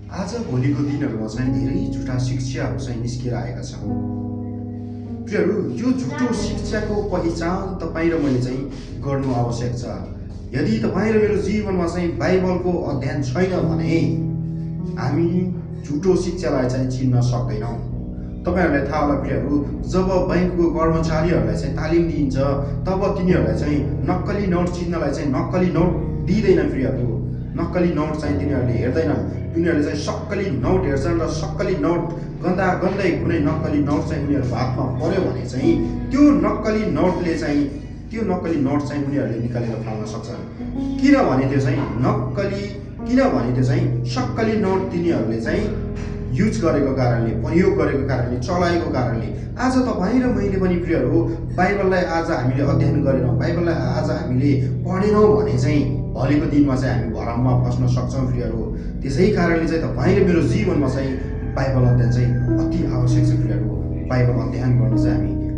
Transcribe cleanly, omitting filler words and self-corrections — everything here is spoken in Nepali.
आज भोलिको दिनहरूमा चाहिँ धेरै झुटा शिक्षाहरू चाहिँ निस्किएर आएका छन्। प्रियहरू, यो झुटो शिक्षाको पहिचान तपाईँ र मैले चाहिँ गर्नु आवश्यक छ। यदि तपाईँ र मेरो जीवनमा चाहिँ बाइबलको अध्ययन छैन भने हामी झुटो शिक्षालाई चाहिँ चिन्न सक्दैनौँ। तपाईँहरूलाई थाहा होला प्रियहरू, जब ब्याङ्कको कर्मचारीहरूलाई चाहिँ तालिम दिइन्छ तब तिनीहरूलाई चाहिँ नक्कली नोट चिन्नलाई चाहिँ नक्कली नोट दिँदैन प्रियहरू। नक्कली नोट चाहिँ तिनीहरूले हेर्दैनन्। तिनीहरूले चाहिँ सक्कली नोट हेर्छन् र सक्कली नोट गन्दै कुनै नक्कली नोट चाहिँ उनीहरूको हातमा पर्यो भने चाहिँ त्यो नक्कली नोट चाहिँ उनीहरूले निकालेर फाल्न सक्छन्। किनभने त्यो चाहिँ सक्कली नोट तिनीहरूले चाहिँ युज गरेको कारणले, प्रयोग गरेको कारणले, चलाएको कारणले आज तपाईँ र मैले पनि प्रियहरू बाइबललाई आज हामीले अध्ययन गरेनौँ, बाइबललाई आज हामीले पढेनौँ भने चाहिँ भोलिको दिनमा चाहिँ हामी भरममा फस्न सक्छौँ प्रियहरू। त्यसै कारणले चाहिँ तपाईँ र मेरो जीवनमा चाहिँ बाइबल अध्ययन चाहिँ अति आवश्यक छ प्रियहरू। बाइबल अध्ययन गर्न चाहिँ हामी